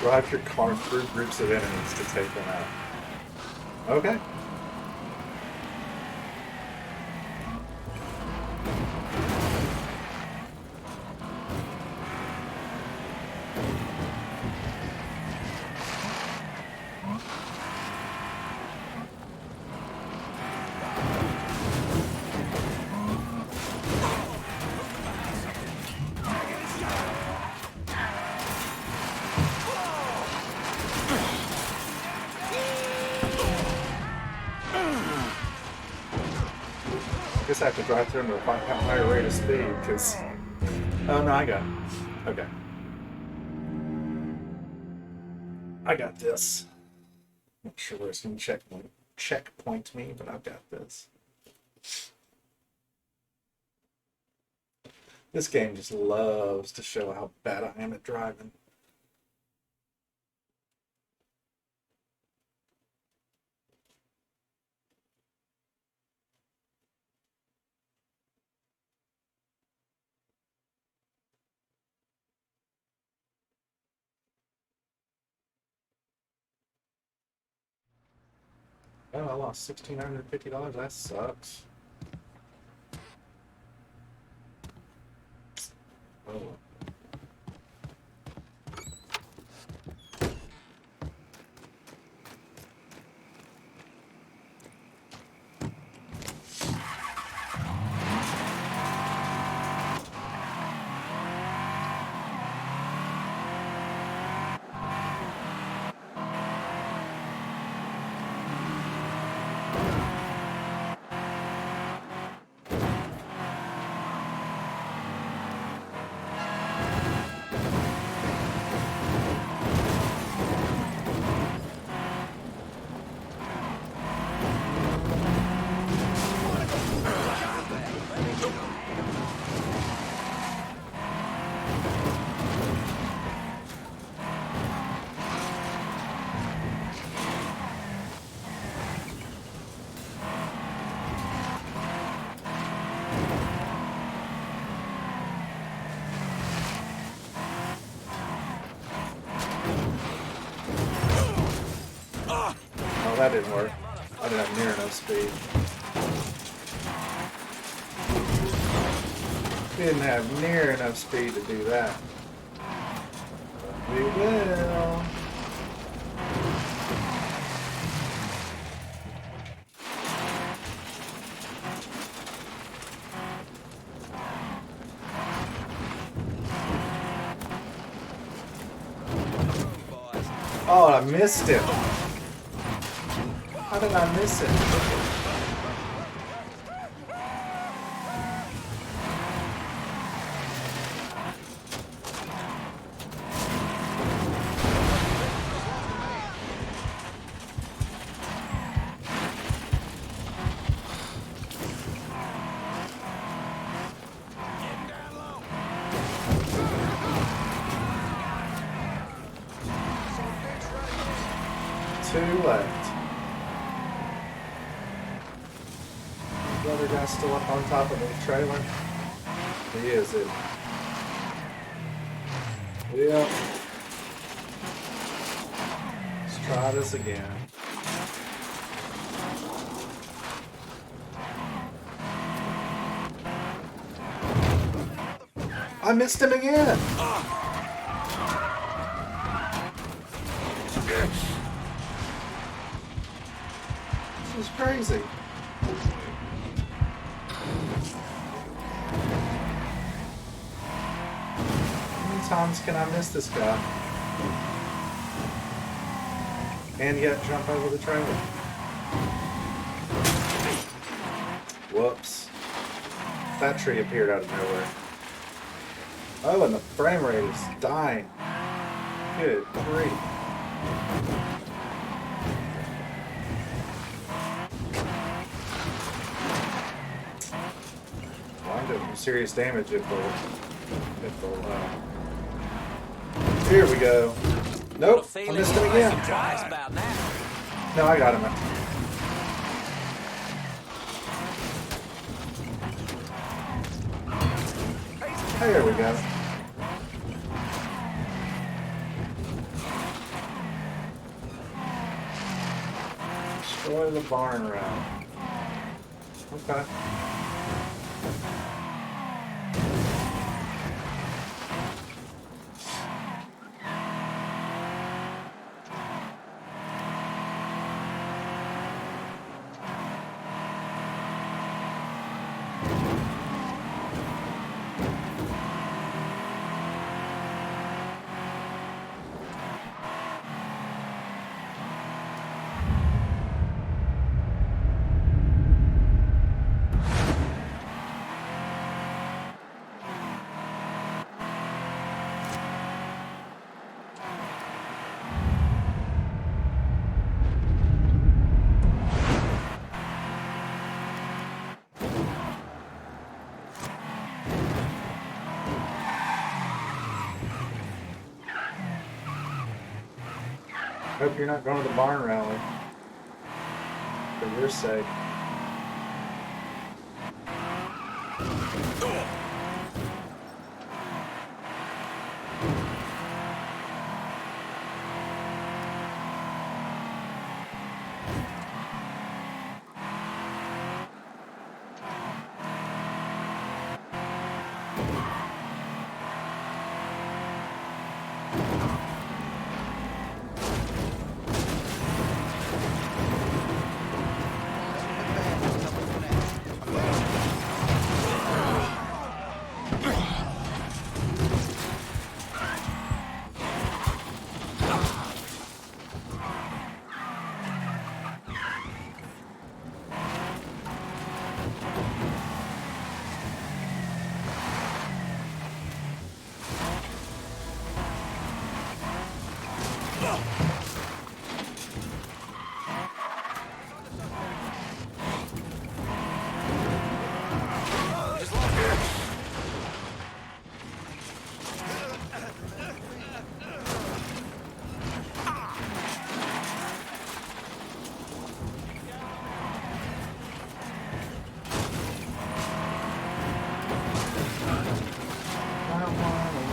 Drive your car through groups of enemies to take them out. Okay. I guess I have to drive through them at a higher rate of speed, because... Oh, no, I got it. Okay. I got this. Not sure where it's going to checkpoint me, but I've got this. This game just loves to show how bad I am at driving. Oh, I lost $1,650. That sucks. Oh. That didn't work. I didn't have near enough speed. Didn't have near enough speed to do that. But we will. Oh, I missed it. How did I miss it? Two left. The other guy's still up on top of the trailer. He is it. Yep. Let's try this again. I missed him again. This is crazy. How many times can I miss this guy? And yet jump over the trailer. Whoops. That tree appeared out of nowhere. Oh, and the frame rate is dying. Good grief. Well, I'm doing some serious damage if they'll Here we go. Nope, I missed him again. No, I got him. There we go. Destroy the barn route. Okay. Hope you're not going to the barn rally. For your sake.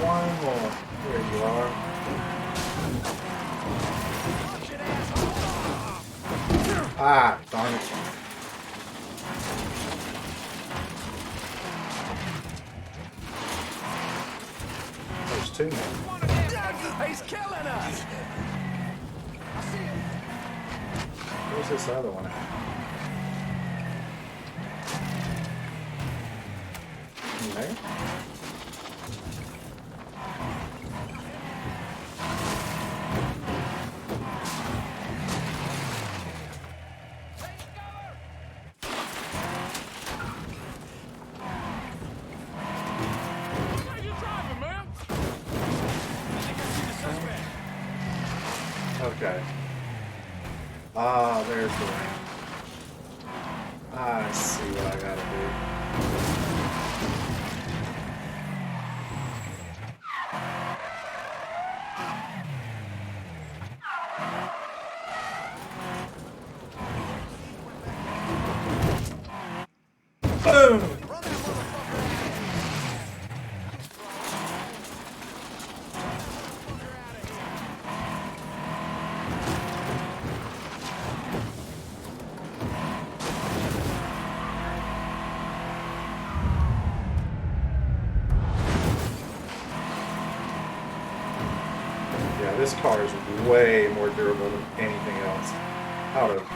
One more. Here you are. Ah, darn it. There's two now. He's killing us! Where's this other one at? In there? Okay. Ah, there's the ramp. I see what I gotta do. Boom! Yeah, this car is way more durable than anything else. I would have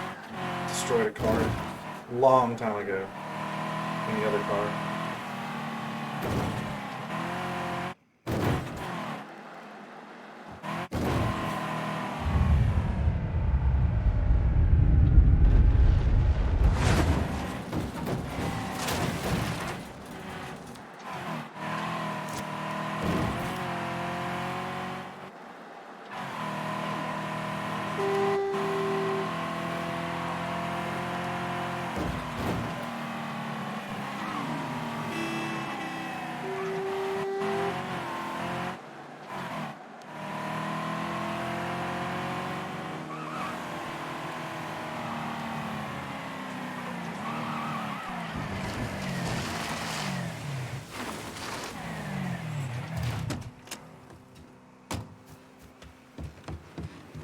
destroyed a car a long time ago. Any other car.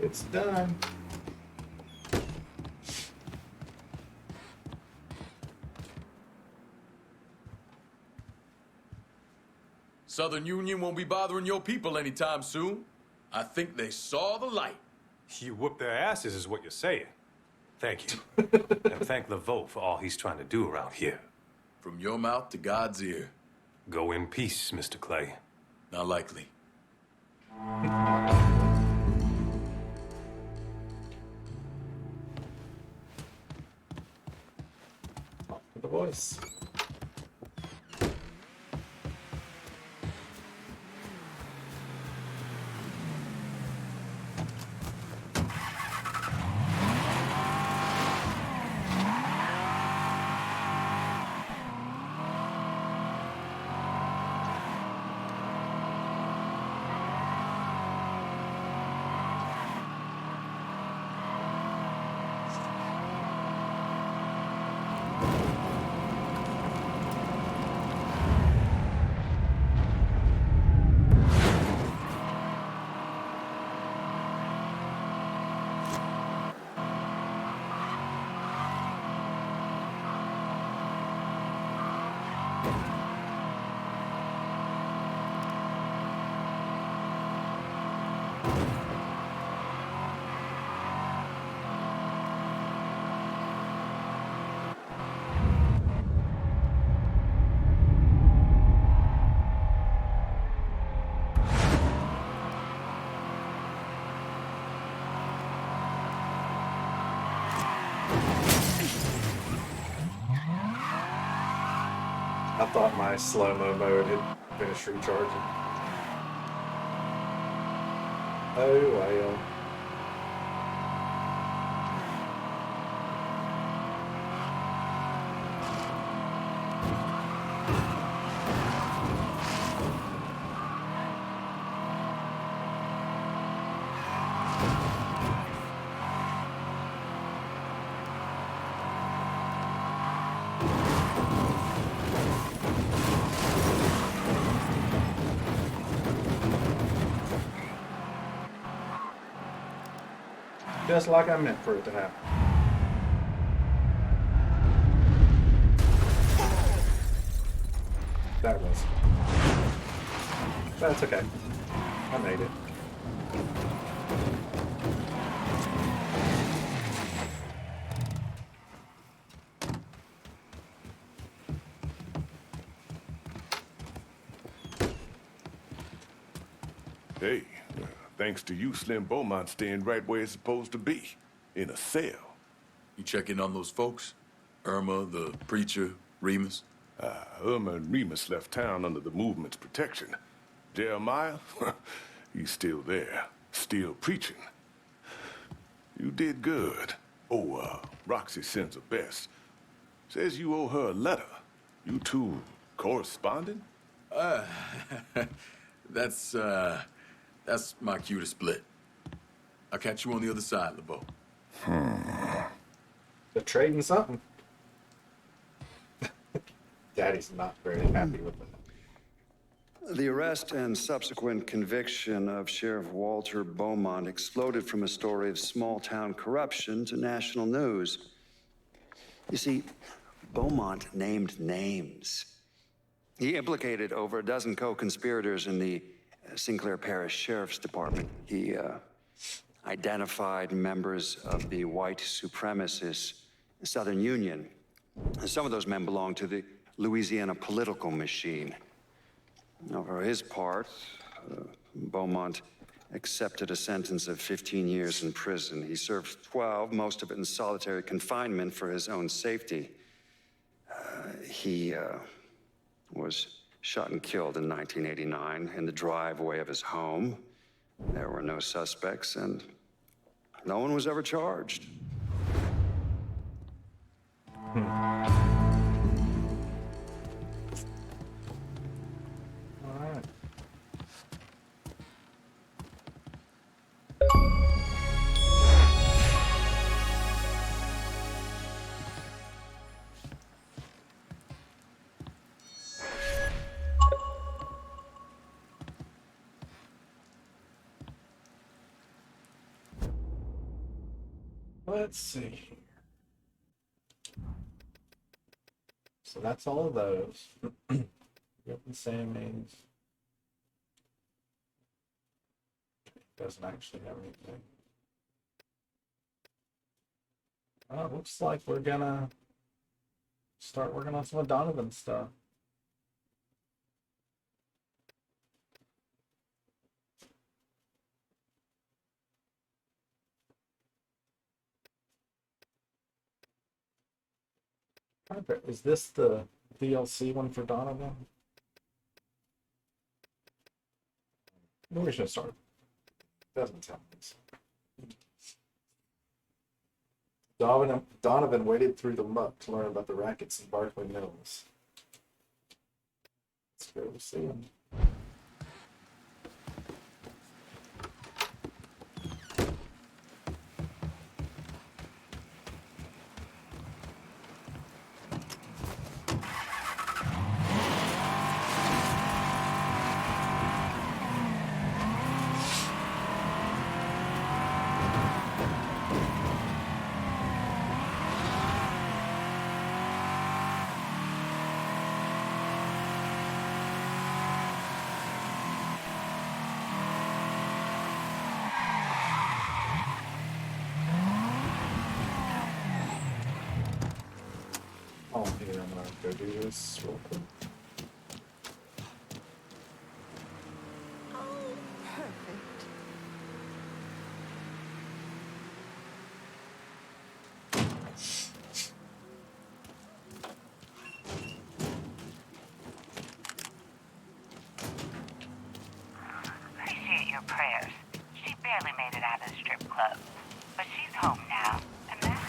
It's done. Southern Union won't be bothering your people anytime soon. I think they saw the light. You whooped their asses is what you're saying. Thank you. And thank Laveau for all he's trying to do around here. From your mouth to God's ear. Go in peace, Mr. Clay. Not likely. Talk to the voice. I thought my slow-mo mode had finished recharging. Oh well. Just like I meant for it to happen. That was. That's okay. I made it. Hey, thanks to you, Slim Beaumont's staying right where it's supposed to be, in a cell. You check in on those folks? Irma, the preacher, Remus? Irma and Remus left town under the movement's protection. Jeremiah, he's still there, still preaching. You did good. Oh, Roxy sends her best. Says you owe her a letter. You two corresponding? That's my cue to split. I'll catch you on the other side, LeBeau. They're trading something. Daddy's not very happy with that. The arrest and subsequent conviction of Sheriff Walter Beaumont exploded from a story of small-town corruption to national news. You see, Beaumont named names. He implicated over a dozen co-conspirators in the Sinclair Parish Sheriff's Department. He identified members of the white supremacist Southern Union. Some of those men belonged to the Louisiana political machine. Now, for his part, Beaumont accepted a sentence of 15 years in prison. He served 12, most of it in solitary confinement for his own safety. He was shot and killed in 1989 in the driveway of his home. There were no suspects, and no one was ever charged. All right. Let's see here. So that's all of those. Got the Sammings. Doesn't actually have anything. Looks like we're gonna start working on some of Donovan's stuff. Is this the DLC one for Donovan? Maybe we should start. Doesn't tell me. Donovan waded through the muck to learn about the rackets in Barclay Mills. Let's go see him. Oh, here, I'm gonna go do this real quick. Oh, perfect. Appreciate your prayers. She barely made it out of the strip club. But she's home now, and that's...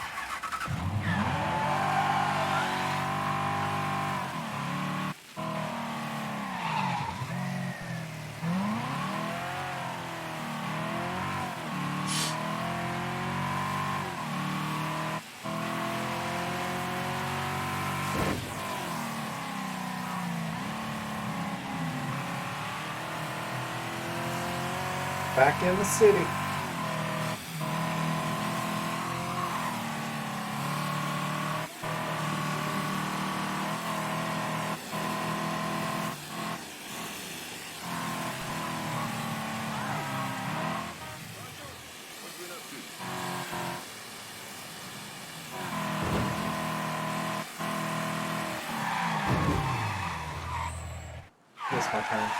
Back in the city. It's my turn.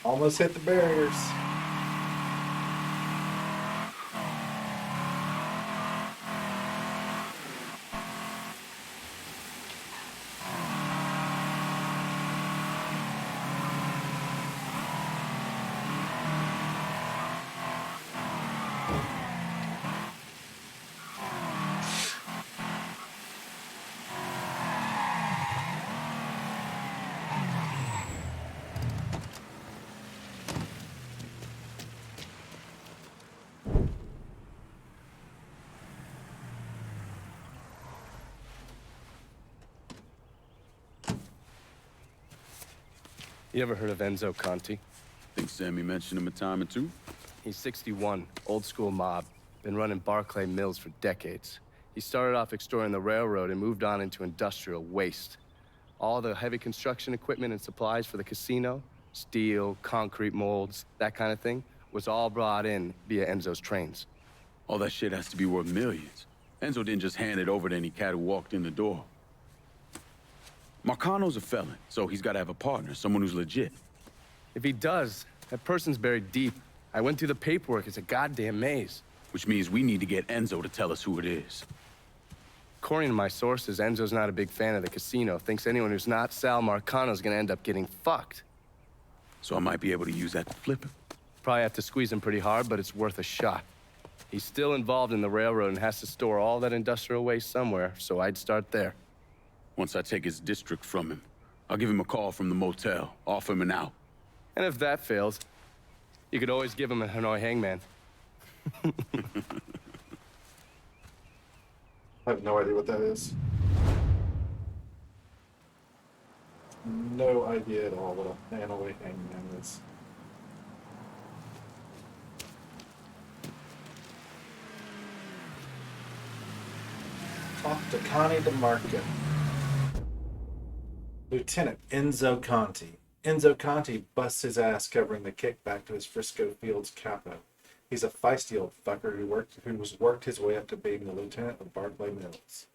Almost hit the barriers. You ever heard of Enzo Conti? Think Sammy mentioned him a time or two? He's 61, old school mob. Been running Barclay Mills for decades. He started off exploring the railroad and moved on into industrial waste. All the heavy construction equipment and supplies for the casino, steel, concrete molds, that kind of thing, was all brought in via Enzo's trains. All that shit has to be worth millions. Enzo didn't just hand it over to any cat who walked in the door. Marcano's a felon, so he's got to have a partner, someone who's legit. If he does, that person's buried deep. I went through the paperwork. It's a goddamn maze. Which means we need to get Enzo to tell us who it is. According to my sources, Enzo's not a big fan of the casino. Thinks anyone who's not Sal Marcano's gonna end up getting fucked. So I might be able to use that to flip him. Probably have to squeeze him pretty hard, but it's worth a shot. He's still involved in the railroad and has to store all that industrial waste somewhere, so I'd start there. Once I take his district from him, I'll give him a call from the motel. Offer him an out. And if that fails, you could always give him a Hanoi hangman. I have no idea what that is. No idea at all what a Hanoi hangman is. Talk to Connie DeMarco. Lieutenant Enzo Conti. Enzo Conti busts his ass covering the kickback to his Frisco Fields capo. He's a feisty old fucker who's worked his way up to being the lieutenant of Barclay Mills.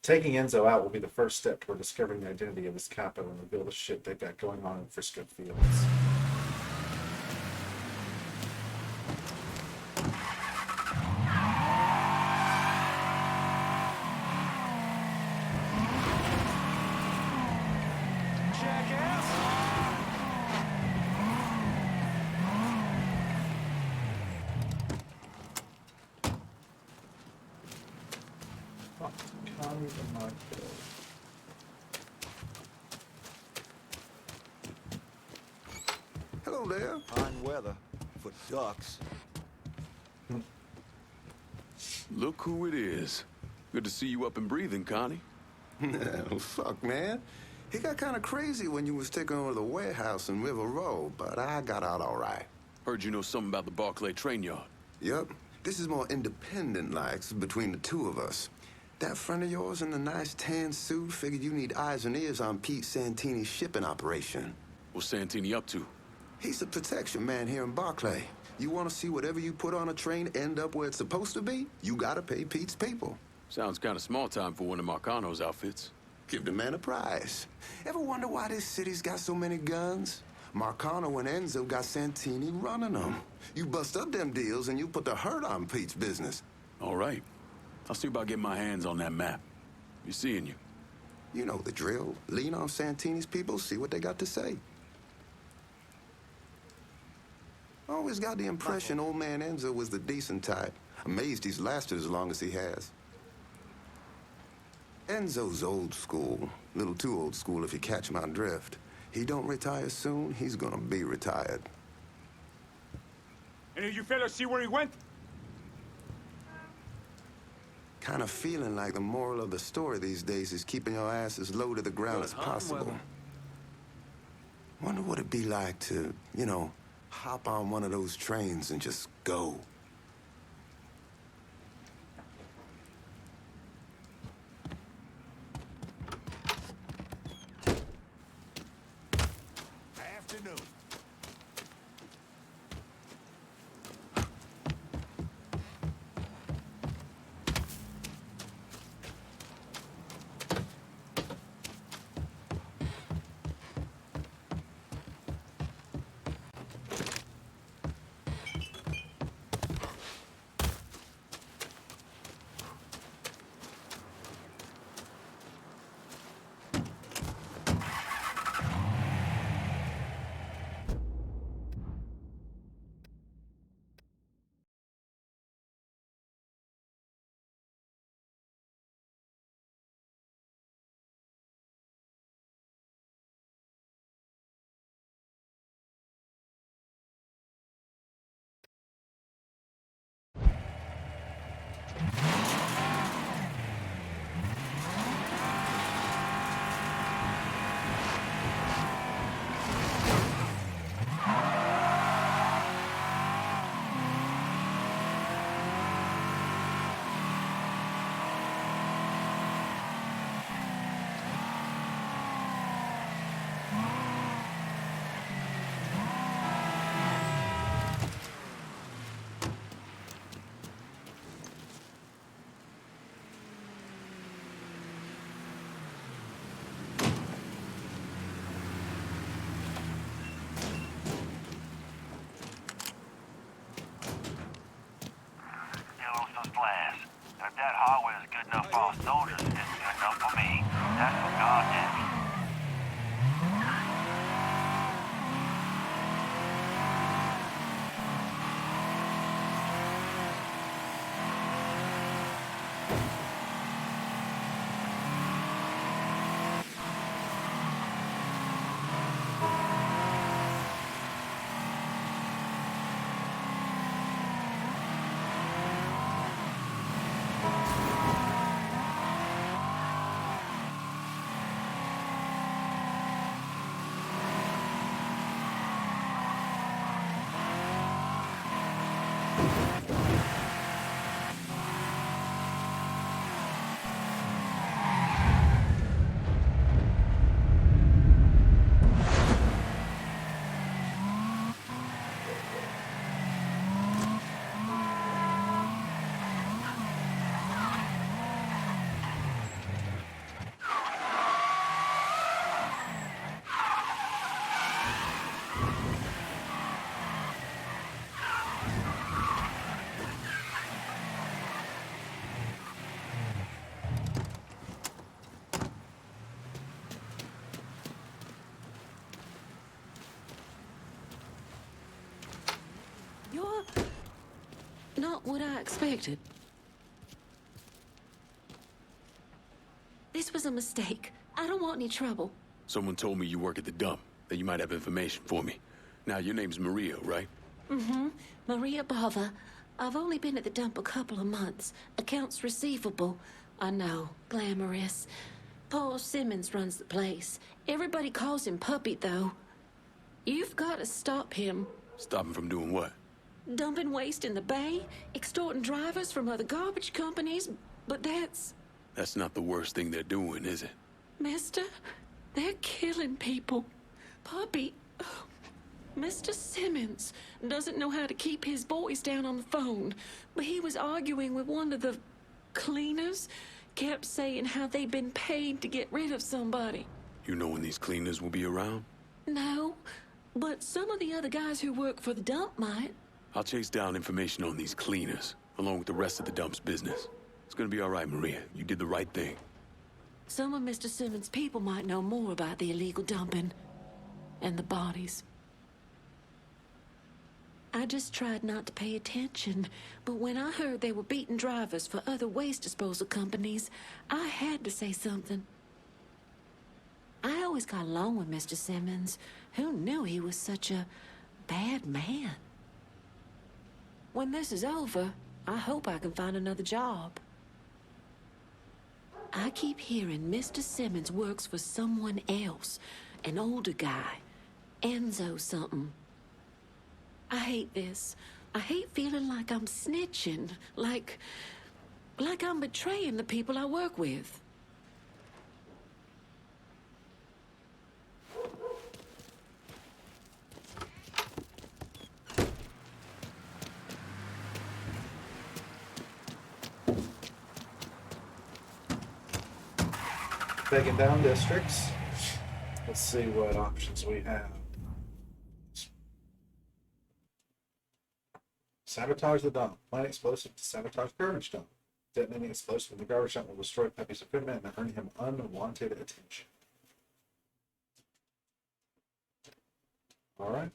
Taking Enzo out will be the first step toward discovering the identity of his capo and reveal the shit they've got going on in Frisco Fields. Connie DeMarco. Hello there. Fine weather for ducks. Look who it is. Good to see you up and breathing, Connie. Fuck, man. He got kind of crazy when you was taking over the warehouse in River Row, but I got out all right. Heard you know something about the Barclay train yard. Yep. This is more independent-like between the two of us. That friend of yours in the nice tan suit figured you need eyes and ears on Pete Santini's shipping operation. What's Santini up to? He's the protection man here in Barclay. You want to see whatever you put on a train end up where it's supposed to be? You gotta pay Pete's people. Sounds kind of small time for one of Marcano's outfits. Give the man a prize. Ever wonder why this city's got so many guns? Marcano and Enzo got Santini running them. You bust up them deals and you put the hurt on Pete's business. All right. I'll see about getting my hands on that map. Be seeing you. You know the drill. Lean on Santini's people, see what they got to say. Always got the impression old man Enzo was the decent type. Amazed he's lasted as long as he has. Enzo's old school. A little too old school if you catch my drift. He don't retire soon, he's gonna be retired. Any of you fellas see where he went? Kind of feeling like the moral of the story these days is keeping your ass as low to the ground as possible. Wonder what it'd be like to, you know, hop on one of those trains and just go. Afternoon. You're not what I expected. This was a mistake. I don't want any trouble. Someone told me you work at the dump, that you might have information for me. Now, your name's Maria, right? Mm-hmm. Maria Bava. I've only been at the dump a couple of months. Accounts receivable. I know. Glamorous. Paul Simmons runs the place. Everybody calls him Puppy, though. You've got to stop him. Stop him from doing what? Dumping waste in the bay, extorting drivers from other garbage companies, but that's... That's not the worst thing they're doing, is it? Mister, they're killing people. Puppy, Mr. Simmons doesn't know how to keep his voice down on the phone, but he was arguing with one of the cleaners, kept saying how they'd been paid to get rid of somebody. You know when these cleaners will be around? No, but some of the other guys who work for the dump might. I'll chase down information on these cleaners, along with the rest of the dump's business. It's gonna be all right, Maria. You did the right thing. Some of Mr. Simmons' people might know more about the illegal dumping and the bodies. I just tried not to pay attention, but when I heard they were beating drivers for other waste disposal companies, I had to say something. I always got along with Mr. Simmons. Who knew he was such a bad man? When this is over, I hope I can find another job. I keep hearing Mr. Simmons works for someone else, an older guy, Enzo something. I hate this. I hate feeling like I'm snitching, like I'm betraying the people I work with. Taking down districts. Let's see what options we have. Sabotage the dump. Plant explosive to sabotage garbage dump. Detonating explosive in the garbage dump will destroy Pepe's equipment and earn him unwanted attention. Alright.